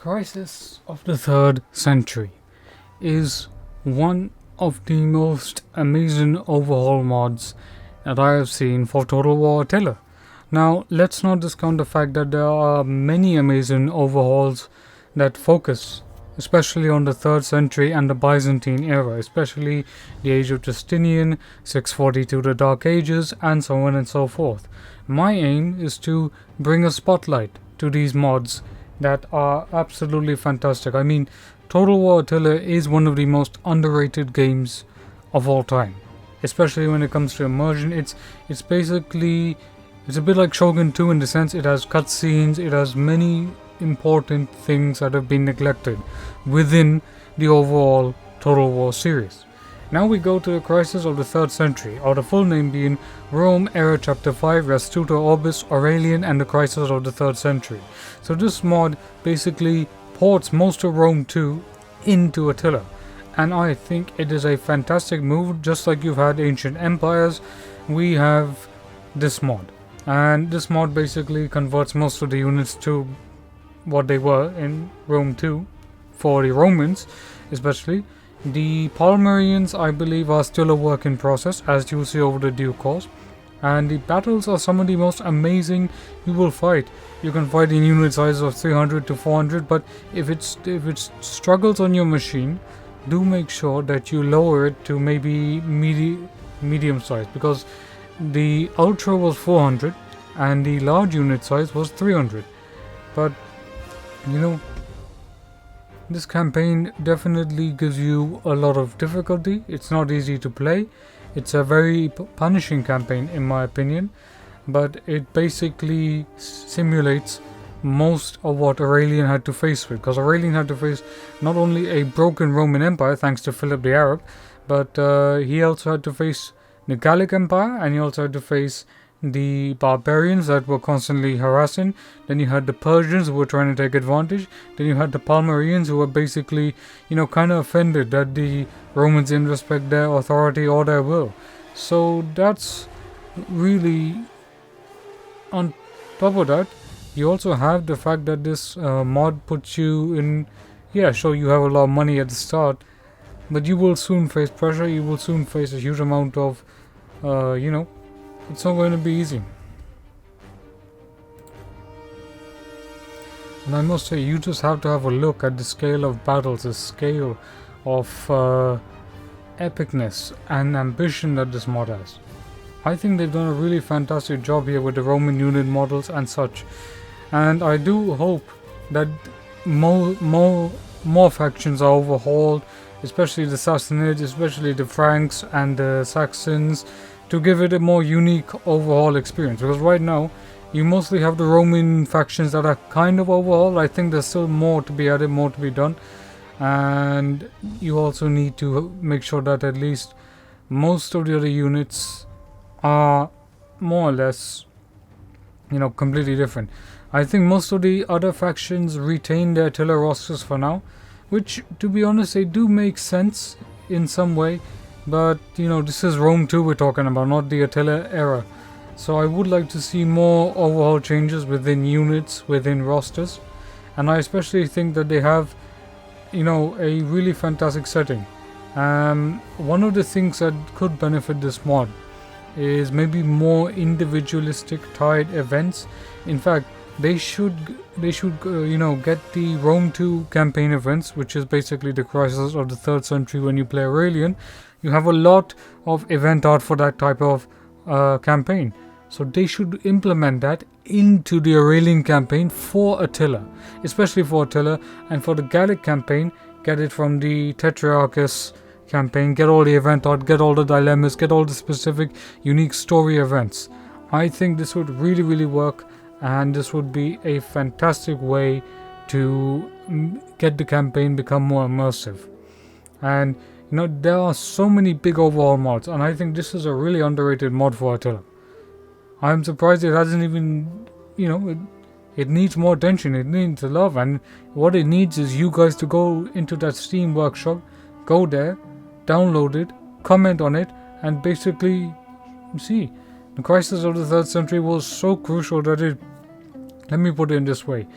Crisis of the 3rd Century is one of the most amazing overhaul mods that I have seen for Total War Attila. Now, let's not discount the fact that there are many amazing overhauls that focus especially on the 3rd century and the Byzantine era, especially the age of Justinian, 642 the Dark Ages, and so on and so forth. My aim is to bring a spotlight to these mods that are absolutely fantastic. I mean, Total War Attila is one of the most underrated games of all time, especially when it comes to immersion. It's basically, it's a bit like Shogun 2 in the sense it has cutscenes, it has many important things that have been neglected within the overall Total War series. Now we go to the Crisis of the 3rd Century, or the full name being Rome Era Chapter 5, Restitvtor, Orbis, Aurelian, and the Crisis of the 3rd Century. So this mod basically ports most of Rome 2 into Attila, and I think it is a fantastic move. Just like you've had Ancient Empires, we have this mod, and this mod basically converts most of the units to what they were in Rome 2, for the Romans especially. The Palmyreans, I believe, are still a work in process, as you'll see over the due course, and the battles are some of the most amazing you will fight. You can fight in unit sizes of 300 to 400, but if it struggles on your machine, do make sure that you lower it to maybe medium size, because the Ultra was 400 and the large unit size was 300. But you know, this campaign definitely gives you a lot of difficulty. It's not easy to play. It's a very punishing campaign in my opinion, but it basically simulates most of what Aurelian had to face with, because Aurelian had to face not only a broken Roman Empire thanks to Philip the Arab, but he also had to face the Gallic Empire, and he also had to face the barbarians that were constantly harassing. Then you had the Persians who were trying to take advantage. Then you had the Palmyreans who were basically, kind of offended that the Romans didn't respect their authority or their will. So that's really, on top of that, you also have the fact that this mod puts you in, sure, you have a lot of money at the start, but you will soon face pressure. You will soon face a huge amount of, it's not going to be easy. And I must say, you just have to have a look at the scale of battles, the scale of epicness and ambition that this mod has. I think they've done a really fantastic job here with the Roman unit models and such. And I do hope that more factions are overhauled, especially the Sassanids, especially the Franks and the Saxons, to give it a more unique overhaul experience. Because right now, you mostly have the Roman factions that are kind of overhauled. I think there's still more to be added, more to be done. And you also need to make sure that at least most of the other units are more or less, completely different. I think most of the other factions retain their Attila rosters for now, which, to be honest, they do make sense in some way. But, this is Rome 2 we're talking about, not the Attila era. So I would like to see more overhaul changes within units, within rosters. And I especially think that they have, a really fantastic setting. One of the things that could benefit this mod is maybe more individualistic tied events. In fact, they should get the Rome 2 campaign events, which is basically the Crisis of the 3rd Century when you play Aurelian. You have a lot of event art for that type of campaign. So they should implement that into the Aurelian campaign for Attila, especially for Attila. And for the Gallic campaign, get it from the Tetrarchus campaign, get all the event art, get all the dilemmas, get all the specific unique story events. I think this would really, really work, and this would be a fantastic way to get the campaign become more immersive. And there are so many big overhaul mods, and I think this is a really underrated mod for Attila. I'm surprised it hasn't even, it needs more attention, it needs love, and what it needs is you guys to go into that Steam workshop, go there, download it, comment on it, and basically see. The Crisis of the 3rd Century was so crucial that let me put it in this way.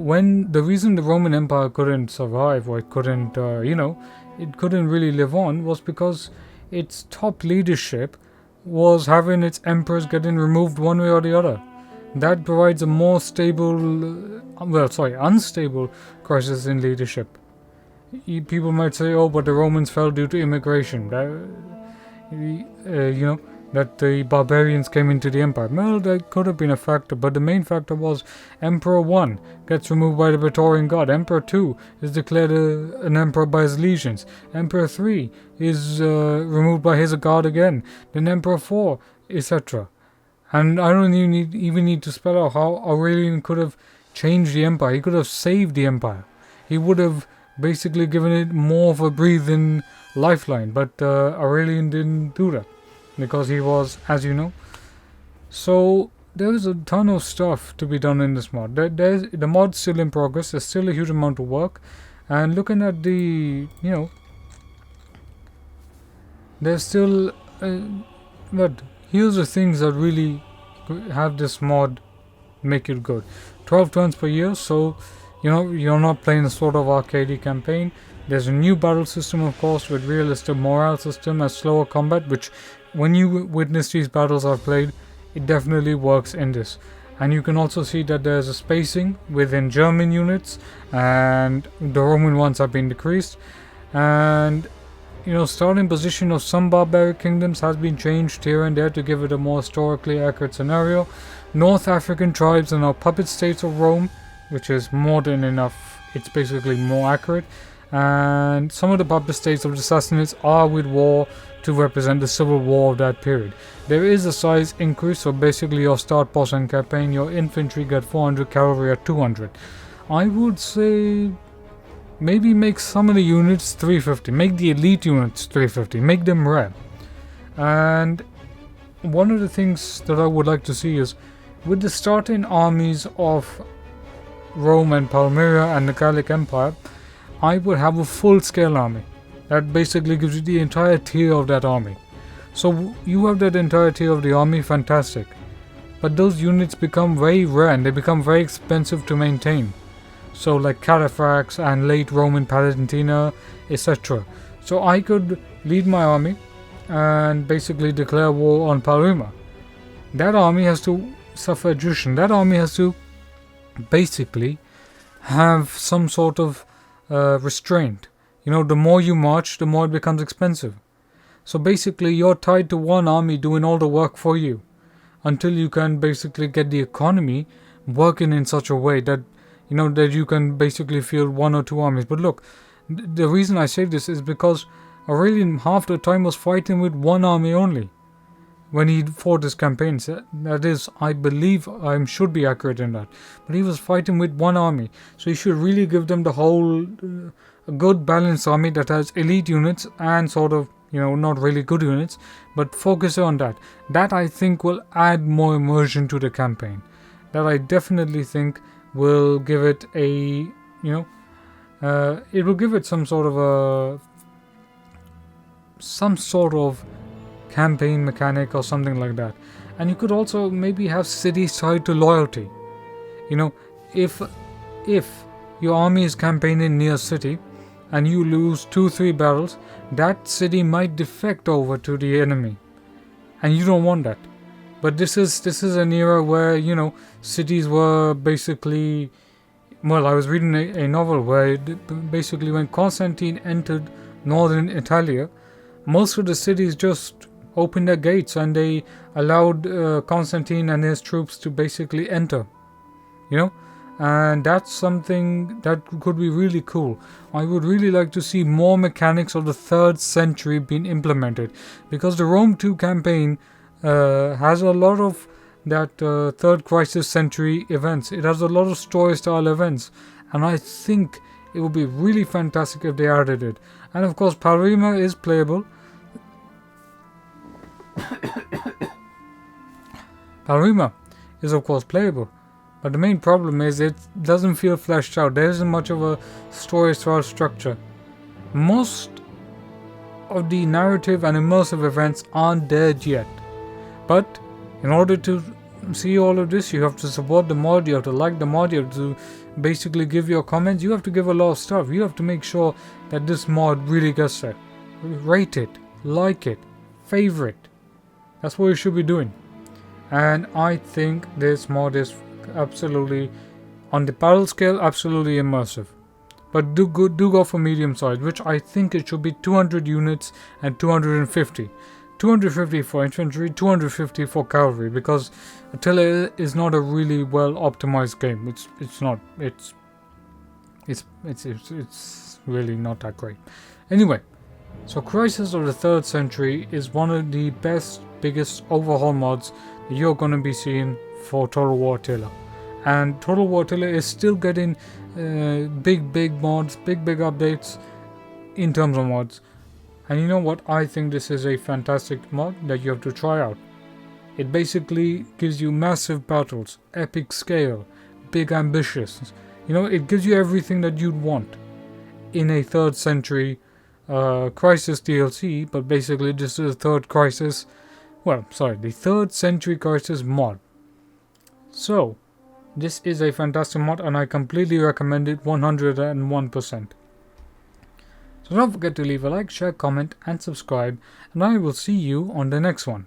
when the reason the Roman Empire couldn't survive, or it couldn't, it couldn't really live on, was because its top leadership was having its emperors getting removed one way or the other. That provides a more unstable crisis in leadership. People might say, oh, but the Romans fell due to immigration. That the barbarians came into the empire. Well, that could have been a factor, but the main factor was Emperor 1 gets removed by the Praetorian Guard. Emperor 2 is declared an emperor by his legions. Emperor 3 is removed by his guard again. Then Emperor 4, etc. And I don't even need to spell out how Aurelian could have changed the empire. He could have saved the empire. He would have basically given it more of a breathing lifeline, but Aurelian didn't do that because he was, as you know. So there is a ton of stuff to be done in this mod. The mod's still in progress. There's still a huge amount of work, and looking at the, there's still but here's the things that really have this mod make it good. 12 turns per year, so you're not playing a sort of arcadey campaign. There's a new battle system, of course, with realistic morale system and slower combat, which when you witness these battles I've played, it definitely works in this. And you can also see that there's a spacing within German units, and the Roman ones have been decreased. And starting position of some barbaric kingdoms has been changed here and there to give it a more historically accurate scenario. North African tribes are now puppet states of Rome, which is modern enough. It's basically more accurate. And some of the puppet states of the Sassanids are with war to represent the civil war of that period. There is a size increase, so basically your start boss and campaign, your infantry get 400, cavalry at 200. I would say maybe make some of the units 350, make the elite units 350, make them rare. And one of the things that I would like to see is, with the starting armies of Rome and Palmyra and the Gallic Empire, I would have a full-scale army. That basically gives you the entire tier of that army. So you have that entire tier of the army, fantastic. But those units become very rare and they become very expensive to maintain. So like Cataphracts and late Roman Palatinata, etc. So I could lead my army and basically declare war on Palmyra. That army has to suffer attrition. That army has to basically have some sort of restraint. The more you march, the more it becomes expensive. So basically you're tied to one army doing all the work for you until you can basically get the economy working in such a way that that you can basically field one or two armies. But look, the reason I say this is because Aurelian half the time was fighting with one army only when he fought his campaigns. That is, I believe I should be accurate in that. But he was fighting with one army. So you should really give them the whole a good balanced army that has elite units and sort of, not really good units, but focus on that. That I think will add more immersion to the campaign. That I definitely think will give it a, it will give it some sort of campaign mechanic or something like that. And you could also maybe have cities tied to loyalty. If your army is campaigning near a city and you lose 2-3 battles, that city might defect over to the enemy, and you don't want that. But this is an era where cities were basically, well, I was reading a novel where basically when Constantine entered northern Italia, most of the cities just opened their gates and they allowed Constantine and his troops to basically enter. And that's something that could be really cool. I would really like to see more mechanics of the 3rd century being implemented, because the Rome 2 campaign has a lot of that 3rd crisis century events. It has a lot of story style events, and I think it would be really fantastic if they added it. And of course Palmyra is playable. Palmyra is of course playable, but the main problem is it doesn't feel fleshed out. There isn't much of a story style structure. Most of the narrative and immersive events aren't there yet. But in order to see all of this, you have to support the mod, you have to like the mod, you have to basically give your comments. You have to give a lot of stuff. You have to make sure that this mod really gets there. Rate it, like it, favorite. That's what you should be doing. And I think this mod is absolutely, on the battle scale, absolutely immersive. But do go for medium size, which I think it should be 200 units and 250. 250 for infantry, 250 for cavalry, because Attila is not a really well optimized game. It's not. It's really not that great. Anyway, so Crisis of the 3rd Century is one of the biggest overhaul mods that you're going to be seeing for Total War Attila. And Total War Attila is still getting big mods, big updates in terms of mods. And you know what? I think this is a fantastic mod that you have to try out. It basically gives you massive battles, epic scale, big ambitious. You know, it gives you everything that you'd want in a 3rd century Crisis DLC, but basically this is the 3rd Crisis, the 3rd century Crisis mod. So, this is a fantastic mod and I completely recommend it 101%. So don't forget to leave a like, share, comment and subscribe, and I will see you on the next one.